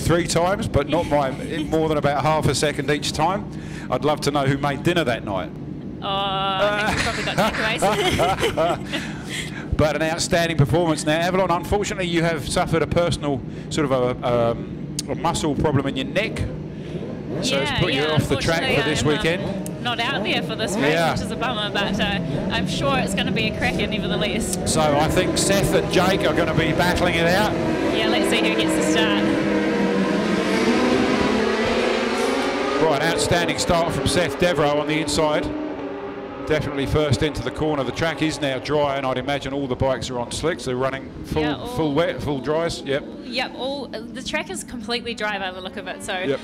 3 times, but not by more than about half a second each time. I'd love to know who made dinner that night. Oh, I think we probably got takeaways. But an outstanding performance now. Avalon, unfortunately, you have suffered a personal sort of a muscle problem in your neck. So it's put you off the track for this weekend. Not out there for this race, which is a bummer, but I'm sure it's going to be a cracker nevertheless. So I think Seth and Jake are going to be battling it out. Yeah, let's see who gets the start. Right, outstanding start from Seth Devereaux on the inside. Definitely first into the corner. The track is now dry, and I'd imagine all the bikes are on slicks. They're running full wet, full dries. Yep. Yep. The track is completely dry by the look of it, so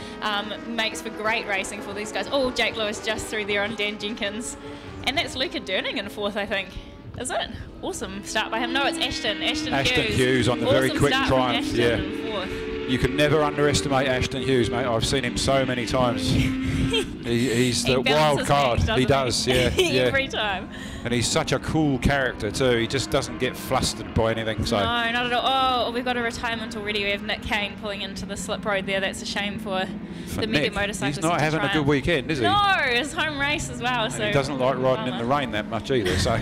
makes for great racing for these guys. Oh, Jake Lewis just through there on Dan Jenkins, and that's Luca Durning in 4th, I think. Is it? Awesome start by him. No, it's Ashton Hughes on the very quick triumph. Yeah. You can never underestimate Ashton Hughes, mate. I've seen him so many times. He's the wild card. He does, yeah. Every time. And he's such a cool character too. He just doesn't get flustered by anything. So. No, not at all. Oh, we've got a retirement already. We have Nick Kane pulling into the slip road there. That's a shame for the mega motorcyclists. He's not having a good weekend, is he? No, his home race as well. So he doesn't like riding in the rain that much either. So.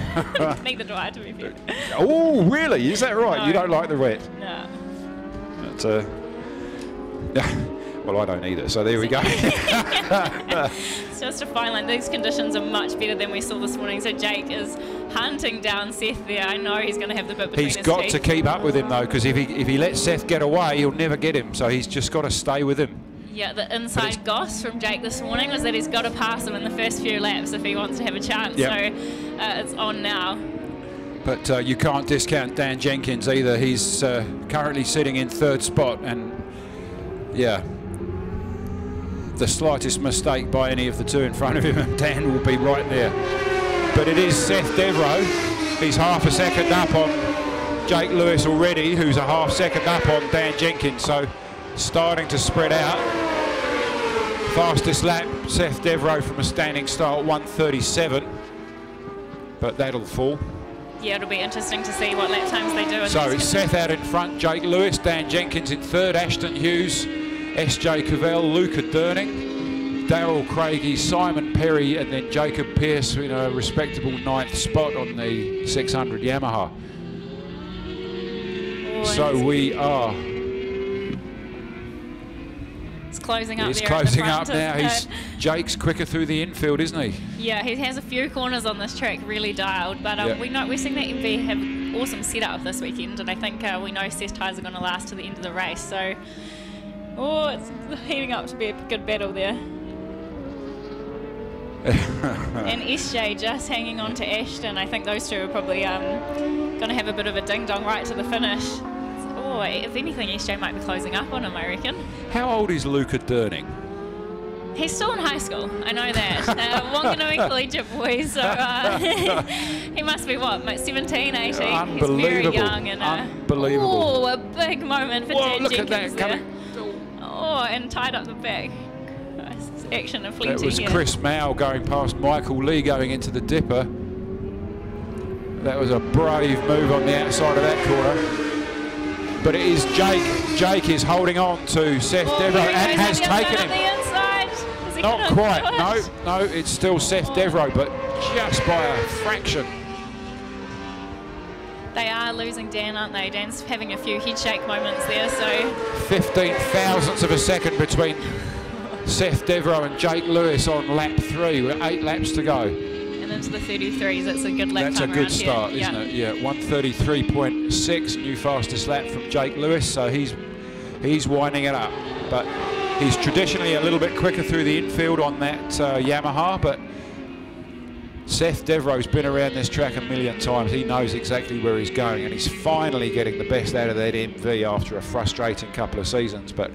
Neither do I, to be fair. Oh, really? Is that right? No. You don't like the wet? No. But, well, I don't either, so there we go. It's just a fine line. These conditions are much better than we saw this morning, so Jake is hunting down Seth there. I know he's going to have the bit between his teeth. He's got to keep up with him, though, because if he lets Seth get away, he'll never get him, so he's just got to stay with him. Yeah, the inside goss from Jake this morning was that he's got to pass him in the first few laps if he wants to have a chance, so it's on now. But you can't discount Dan Jenkins either. He's currently sitting in 3rd spot, and yeah, the slightest mistake by any of the two in front of him and Dan will be right there. But it is Seth Devereaux. He's half a second up on Jake Lewis already, who's a half second up on Dan Jenkins, so starting to spread out. Fastest lap, Seth Devereaux from a standing start, 1:37, but that'll fall. Yeah, it'll be interesting to see what lap times they do. So it's Seth out in front, Jake Lewis, Dan Jenkins in 3rd, Ashton Hughes, SJ Cavell, Luca Durning, Darryl Craigie, Simon Perry, and then Jacob Pearce in a respectable 9th spot on the 600 Yamaha. So we are... It's closing up. He's closing up now. Jake's quicker through the infield, isn't he? Yeah, he has a few corners on this track really dialed, but we're seeing that MV have an awesome setup this weekend, and I think we know Seth tyres are going to last to the end of the race, so it's heating up to be a good battle there. And SJ just hanging on to Ashton. I think those two are probably going to have a bit of a ding-dong right to the finish. If anything, SJ might be closing up on him, I reckon. How old is Luca Durning? He's still in high school, I know that. Wanganui collegiate boy, so he must be, what, 17, 18? He's very young. And, unbelievable. Oh, a big moment for Dan Jenkins there. Oh, and tied up the back. Nice action and fleeting. That was Chris Mao going past Michael Lee going into the dipper. That was a brave move on the outside of that corner. But it is Jake. Jake is holding on to Seth Devereaux and has taken him. Not quite. No, it's still Seth Devereaux, but just by a fraction. They are losing Dan, aren't they? Dan's having a few head shake moments there, so 15 thousandths of a second between Seth Devereaux and Jake Lewis on lap 3 with 8 laps to go. And into the 33s, that's a good lap time. That's a good start, isn't it? Yeah, 1:33.6, new fastest lap from Jake Lewis, so he's winding it up. But he's traditionally a little bit quicker through the infield on that Yamaha, but Seth Devereaux's been around this track a million times. He knows exactly where he's going, and he's finally getting the best out of that MV after a frustrating couple of seasons. But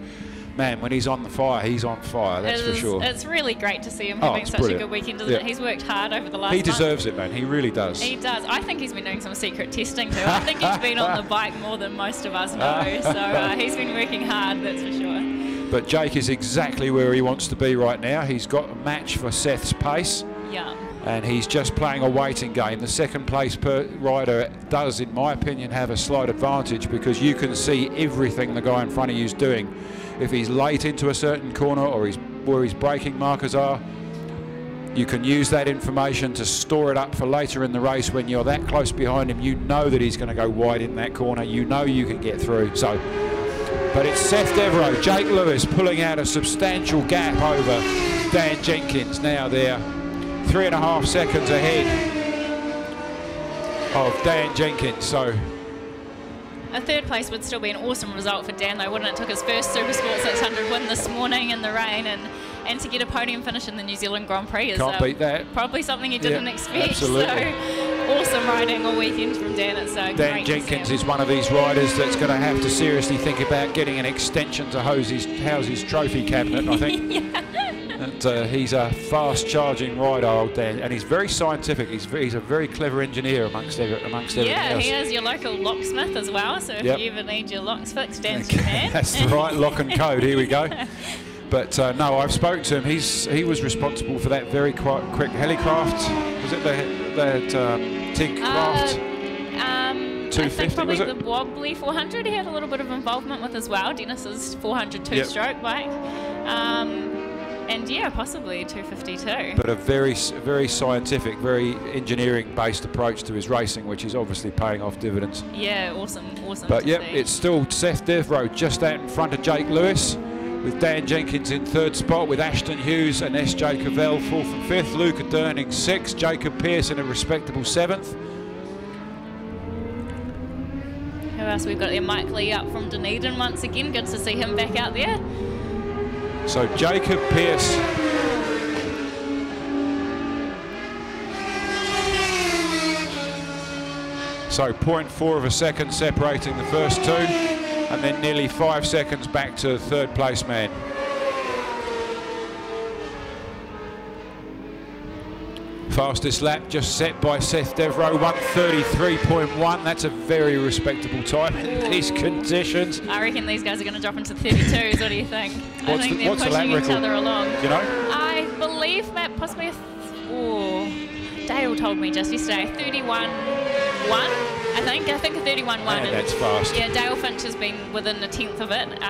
man, when he's on the fire, he's on fire, that's for sure. It's really great to see him having such a good weekend, isn't it? He's worked hard over the last month. He deserves it, man. He really does. He does. I think he's been doing some secret testing too. I think he's been on the bike more than most of us know. So he's been working hard, that's for sure. But Jake is exactly where he wants to be right now. He's got a match for Seth's pace. Yeah. and he's just playing a waiting game. The second place rider does, in my opinion, have a slight advantage because you can see everything the guy in front of you is doing. If he's late into a certain corner or where his braking markers are, you can use that information to store it up for later in the race. When you're that close behind him, you know that he's going to go wide in that corner. You know you can get through. So, but it's Seth Devereaux, Jake Lewis pulling out a substantial gap over Dan Jenkins. Now they're 3.5 seconds ahead of Dan Jenkins. So a third place would still be an awesome result for Dan, though, wouldn't it? Took his first Supersport 600 win this morning in the rain, and to get a podium finish in the New Zealand Grand Prix is can't beat that. Probably something you didn't expect. Absolutely. So awesome riding all weekend from Dan. It's Dan great Jenkins is one of these riders that's going to have to seriously think about getting an extension to house his trophy cabinet, I think. Yeah. And, he's a fast-charging rider, old Dan, and he's very scientific. He's a very clever engineer amongst everything else. Yeah, he is your local locksmith as well, so if you ever need your locks fixed, Dan's your man. That's the right lock and code. Here we go. But no, I've spoken to him. He was responsible for that very quick helicraft. Was it that TIG craft? 250, I think probably was it? The wobbly 400 he had a little bit of involvement with as well. Dennis's 400 two-stroke bike. And yeah, possibly 252. But a very scientific, very engineering-based approach to his racing, which is obviously paying off dividends. Yeah, awesome. But yep, it's still Seth Devereaux just out in front of Jake Lewis, with Dan Jenkins in third spot, with Ashton Hughes and S.J. Cavell fourth and fifth, Luca Durning sixth, Jacob Pearce in a respectable seventh. Who else we've got there? Mike Lee up from Dunedin once again. Good to see him back out there. So Jacob Pearce so 0.4 of a second separating the first two, and then nearly 5 seconds back to the third place man. Fastest lap just set by Seth Devereaux, 1:33.1. That's a very respectable time in these conditions. I reckon these guys are going to drop into 32s. What do you think? I think they're pushing each other along. You know? I believe that possibly Dale told me just yesterday, 31.1. I think a 31.1. Yeah, that's fast. Yeah, Dale Finch has been within a tenth of it.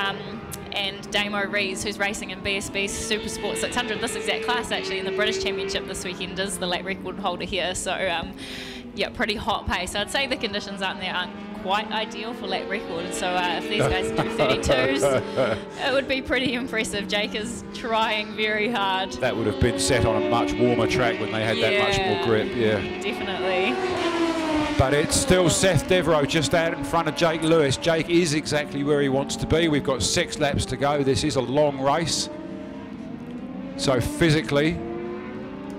And Damo Rees, who's racing in BSB's Supersport 600, this exact class actually in the British Championship this weekend, is the lap record holder here. So yeah, pretty hot pace. So I'd say the conditions aren't quite ideal for lap record. So if these guys do 32s, it would be pretty impressive. Jake is trying very hard. That would have been set on a much warmer track when they had that much more grip. Yeah, definitely. But it's still Seth Devereaux just out in front of Jake Lewis. Jake is exactly where he wants to be. We've got 6 laps to go. This is a long race. So physically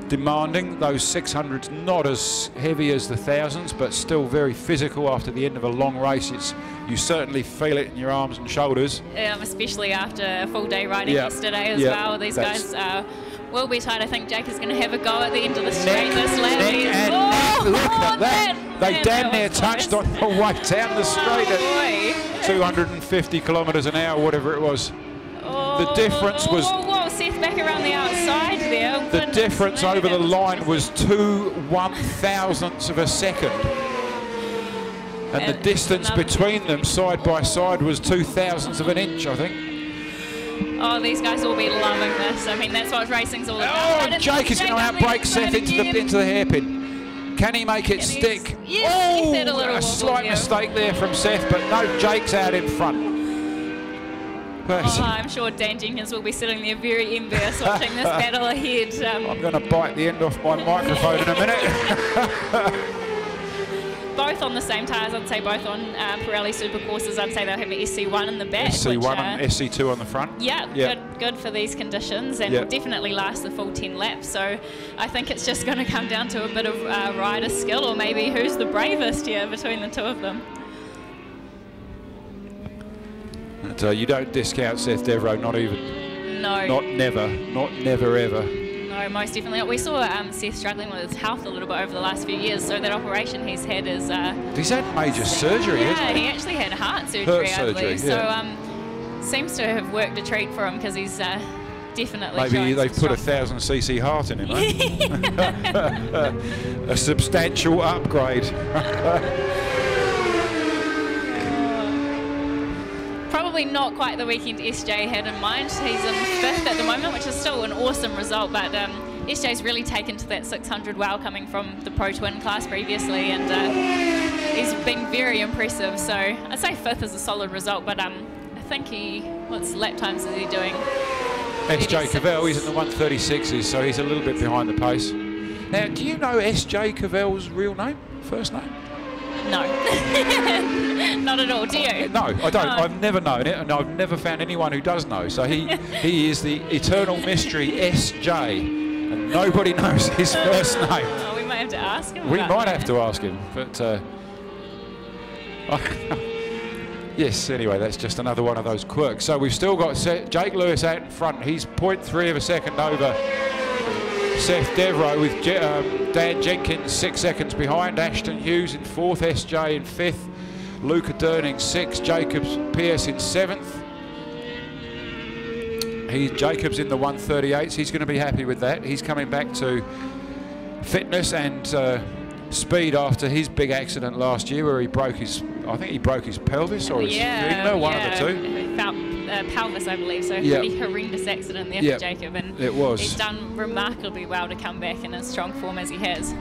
demanding. Those 600s not as heavy as the 1000s, but still very physical after the end of a long race. You certainly feel it in your arms and shoulders. Especially after a full day riding yesterday as well. These guys will be tight. I think Jake is going to have a go at the end of the straight this lap. Look at that. They damn near touched on the way down the straight at 250 kilometres an hour, whatever it was. The difference was... Whoa, Seth back around the outside there. The difference over the line was 2 1,000ths of a second. And the distance between them side by side was 2,000ths of an inch, I think. Oh, these guys will be loving this. I mean, that's what racing's all about. Oh, Jake is going to outbrake Seth into the hairpin. Can he make it stick? Yes, a slight mistake there from Seth, but no, Jake's out in front. I'm sure Dan Jenkins will be sitting there very envious watching this battle ahead. I'm going to bite the end off my microphone in a minute. Both on the same tyres, I'd say both on Pirelli Supercourses. I'd say they'll have an SC1 in the back. SC1 and SC2 on the front. Yeah, good for these conditions, and will definitely last the full 10 laps. So I think it's just going to come down to a bit of rider skill, or maybe who's the bravest here between the two of them. But, you don't discount Seth Devereaux, not even. No. Not never ever. No, most definitely. We saw Seth struggling with his health a little bit over the last few years, so that operation he's had is... he's had major surgery, hasn't he? He actually had heart surgery, I believe. Yeah. So seems to have worked a treat for him, because he's definitely. Maybe they've put a 1000cc heart in him, eh? A substantial upgrade. Probably not quite the weekend SJ had in mind. He's in 5th at the moment, which is still an awesome result, but SJ's really taken to that 600 wow coming from the Pro Twin class previously, and he's been very impressive. So I'd say 5th is a solid result, but I think what's lap times is he doing? SJ Cavell, he's in the 136s, so he's a little bit behind the pace. Now, do you know SJ Cavell's real name, first name? No, not at all. Do you? No, I don't. I've never known it, and I've never found anyone who does know. So he is the eternal mystery SJ, and nobody knows his first name. Oh, we might have to ask him. We might have to ask him, but yes. Anyway, that's just another one of those quirks. So we've still got Jake Lewis out in front. He's 0.3 of a second over Seth Devereaux, with Dan Jenkins 6 seconds behind. Ashton Hughes in 4th, SJ in 5th, Luca Durning 6th, Jacobs Pierce in 7th. Jacobs in the 138s. He's going to be happy with that. He's coming back to fitness and speed after his big accident last year, where he broke his, I think he broke his pelvis or his femur, one of the two. Pelvis, I believe, so a pretty horrendous accident there for Jacob, and it was. He's done remarkably well to come back in as strong form as he has.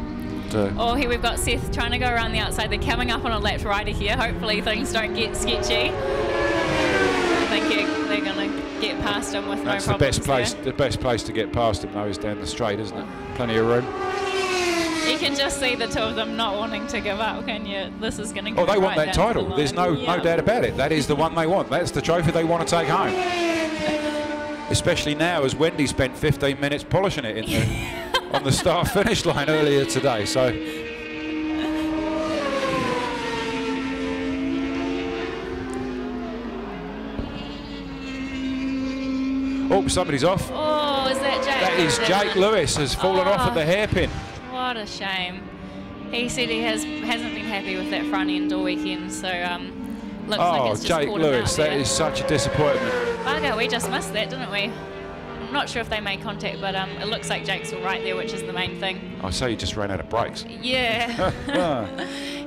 Oh, here we've got Seth trying to go around the outside. They're coming up on a lap rider here. Hopefully things don't get sketchy. I think they're going to get past him with no problems. That's the best place to get past him, though, is down the straight, isn't it? Plenty of room. You can just see the two of them not wanting to give up, can you? This is going to go they want right that down title. There's no doubt about it. That is the one they want. That's the trophy they want to take home. Especially now, as Wendy spent 15 minutes polishing it on the start-finish line earlier today. So. Oh, somebody's off. Oh, is that Jake? That is Jake Lewis, has fallen off at the hairpin. What a shame. He said he hasn't been happy with that front end all weekend, so looks like it's just Jake Lewis, that is such a disappointment. Bugger, we just missed that, didn't we? I'm not sure if they made contact, but it looks like Jake's all right there, which is the main thing. I say he just ran out of brakes. Yeah.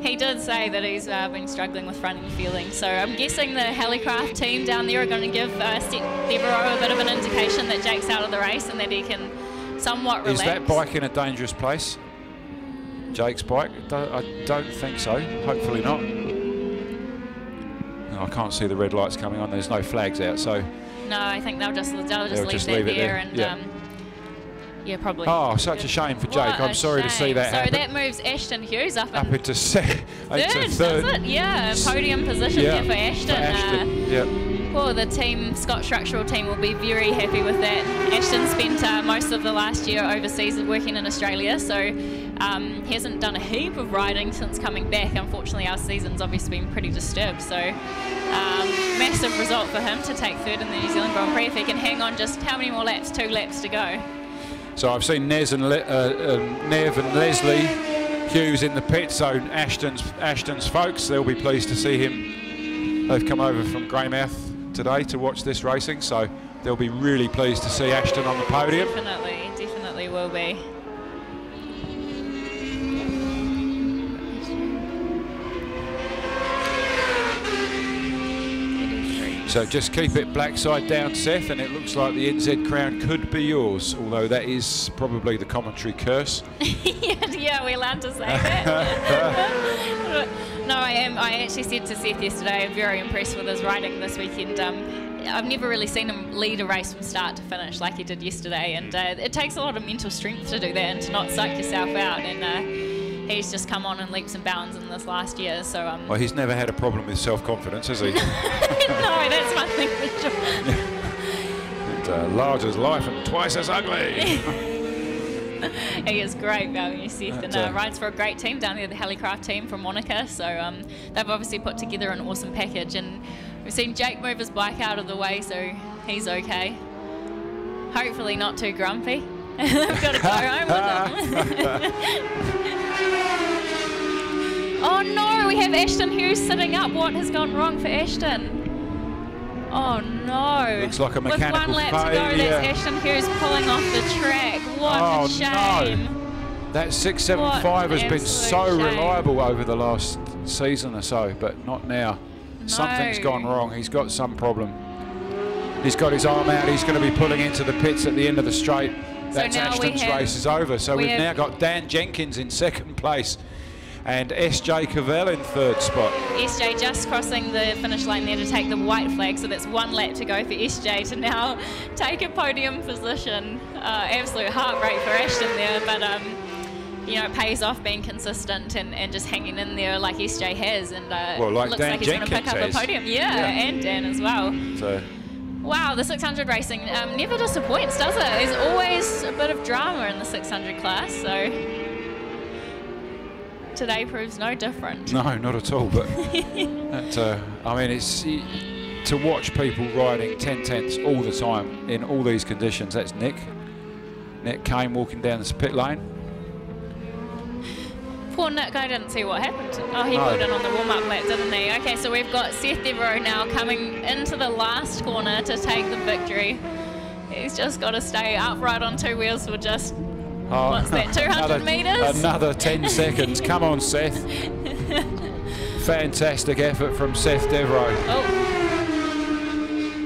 He did say that he's been struggling with front end feeling, so I'm guessing the Helicraft team down there are going to give Devereaux a bit of an indication that Jake's out of the race and that he can somewhat relax. Is that bike in a dangerous place? Jake's bike? I don't think so. Hopefully not. No, I can't see the red lights coming on. There's no flags out, so. No, I think they'll just leave that there, and yeah, probably. Oh, such a shame for Jake. I'm sorry to see that happen. So that moves Ashton Hughes up into third. Does it? Yeah, podium position there for Ashton. Well, the team, Scott Structural team, will be very happy with that. Ashton spent most of the last year overseas working in Australia, so he hasn't done a heap of riding since coming back. Unfortunately, our season's obviously been pretty disturbed, so massive result for him to take third in the New Zealand Grand Prix. If he can hang on just how many more laps? 2 laps to go. So I've seen Nev and Leslie Hughes in the pit, so Ashton's folks, they'll be pleased to see him. They've come over from Greymouth today to watch this racing, so they'll be really pleased to see Ashton on the podium. Definitely will be. So just keep it black side down, Seth, and it looks like the NZ crown could be yours, although that is probably the commentary curse. Yeah, we're allowed to say that. No, I am. I actually said to Seth yesterday, I'm very impressed with his riding this weekend. I've never really seen him lead a race from start to finish like he did yesterday, and it takes a lot of mental strength to do that and to not psych yourself out. And he's just come on in leaps and bounds in this last year. So well, he's never had a problem with self-confidence, has he? No, that's one thing for sure. Large as life and twice as ugly. He is great value, Seth, and rides for a great team down there, the Helicraft team from Monica. So they've obviously put together an awesome package, and we've seen Jake move his bike out of the way, so he's okay. Hopefully not too grumpy. We've got to go home with him. Oh no, we have Ashton Hughes sitting up. What has gone wrong for Ashton? Oh no. Looks like a mechanical With 1 lap to go, that's Ashton Hughes pulling off the track. What a shame. No. That 6.75 has been so reliable over the last season or so, but not now. No. Something's gone wrong. He's got some problem. He's got his arm out. He's going to be pulling into the pits at the end of the straight. That's Ashton's race is over. So we've now got Dan Jenkins in 2nd place and SJ Cavell in 3rd spot. SJ just crossing the finish line there to take the white flag, so that's 1 lap to go for SJ to now take a podium position. Absolute heartbreak for Ashton there, but you know, it pays off being consistent and just hanging in there like SJ has, and well, like looks Dan like he's going to pick up the podium. Yeah, and Dan as well. So. Wow, the 600 racing never disappoints, does it? There's always a bit of drama in the 600 class, so today proves no different. No, not at all. But that, I mean, it's to watch people riding 10 tenths all the time in all these conditions. That's Nick Kane walking down the pit lane. Poor Nick, I didn't see what happened. Oh, he pulled in on the warm-up lap, didn't he? Okay, so we've got Seth Devereaux now coming into the last corner to take the victory. He's just got to stay upright on 2 wheels for just, what's that, 200 metres? Another 10 seconds. Come on, Seth. Fantastic effort from Seth Devereaux.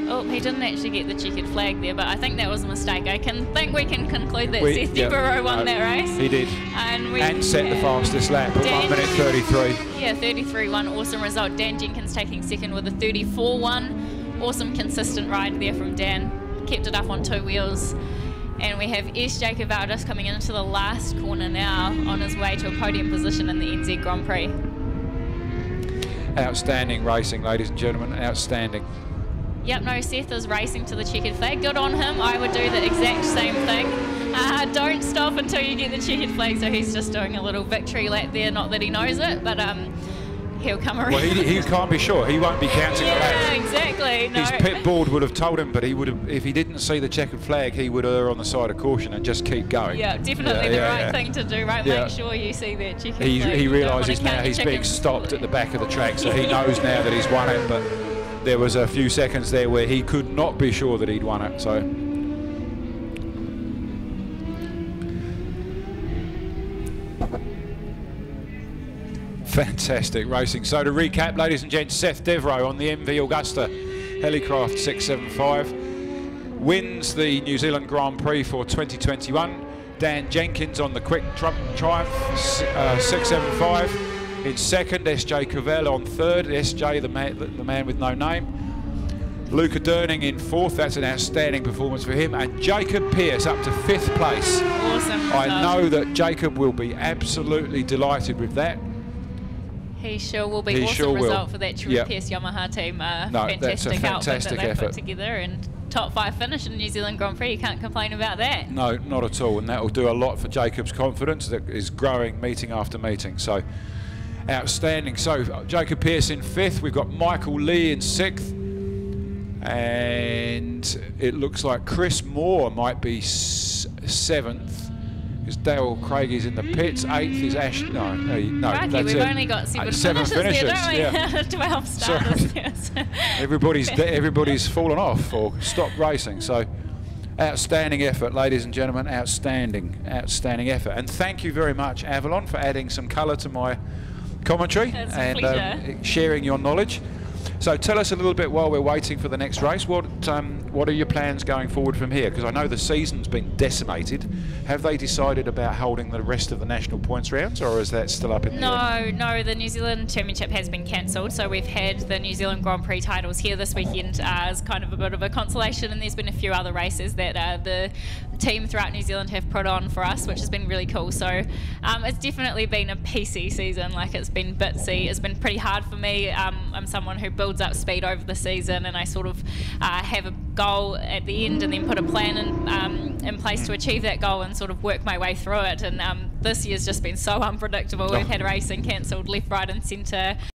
Oh, he didn't actually get the checkered flag there, but I think that was a mistake. I think we can conclude that Seth Devereaux won that race. He did. And set the fastest lap at 1 minute 33. Yeah, 33.1, awesome result. Dan Jenkins taking 2nd with a 34.1. Awesome consistent ride there from Dan. Kept it up on 2 wheels. And we have SJ Cavell just coming into the last corner now on his way to a podium position in the NZ Grand Prix. Outstanding racing, ladies and gentlemen, outstanding. Yep, no, Seth is racing to the checkered flag. Good on him. I would do the exact same thing. Don't stop until you get the checkered flag. So he's just doing a little victory lap there. Not that he knows it, but he'll come around. Well, he can't be sure. He won't be counting the laps. Yeah, exactly. No. His pit board would have told him, but he would have, if he didn't see the checkered flag, he would err on the side of caution and just keep going. Yeah, definitely the right thing to do, right? Make sure you see that checkered flag. He realises now he's being stopped at the back of the track, so he knows now that he's won it, but there was a few seconds there where he could not be sure that he'd won it. So fantastic racing. So to recap, ladies and gents, Seth Devereaux on the MV Augusta Helicraft 675 wins the New Zealand Grand Prix for 2021. Dan Jenkins on the Quick Triumph 675 in 2nd, SJ Cavell on 3rd, SJ the man with no name. Luca Durning in 4th, that's an outstanding performance for him, and Jacob Pearce up to 5th place. Awesome. I know that Jacob will be absolutely delighted with that. He sure will be. Awesome result for that Pierce Yamaha team. That's a fantastic effort. Put together, and top 5 finish in the New Zealand Grand Prix. You can't complain about that. No, not at all, and that will do a lot for Jacob's confidence that is growing meeting after meeting. So outstanding. So Jacob Pearce in 5th. We've got Michael Lee in 6th, and it looks like Chris Moore might be 7th. Because Dale Craig is in the pits. 8th is Ash. No, Crikey, that's we've only got 7 finishes there, don't we? Yeah. 12 starters there. Everybody's fallen off or stopped racing. So outstanding effort, ladies and gentlemen. Outstanding effort. And thank you very much, Avalon, for adding some colour to my commentary and sharing your knowledge. So tell us a little bit while we're waiting for the next race. What are your plans going forward from here? Because I know the season's been decimated. Have they decided about holding the rest of the national points rounds, or is that still up in the air? No, the New Zealand Championship has been cancelled. So we've had the New Zealand Grand Prix titles here this weekend as kind of a bit of a consolation, and there's been a few other races that the team throughout New Zealand have put on for us, which has been really cool. So it's definitely been a PC season. Like, it's been bitsy. It's been pretty hard for me. I'm someone who builds up speed over the season, and I sort of have a goal at the end and then put a plan in place to achieve that goal and sort of work my way through it. And this year's just been so unpredictable. We've had racing cancelled left, right and centre.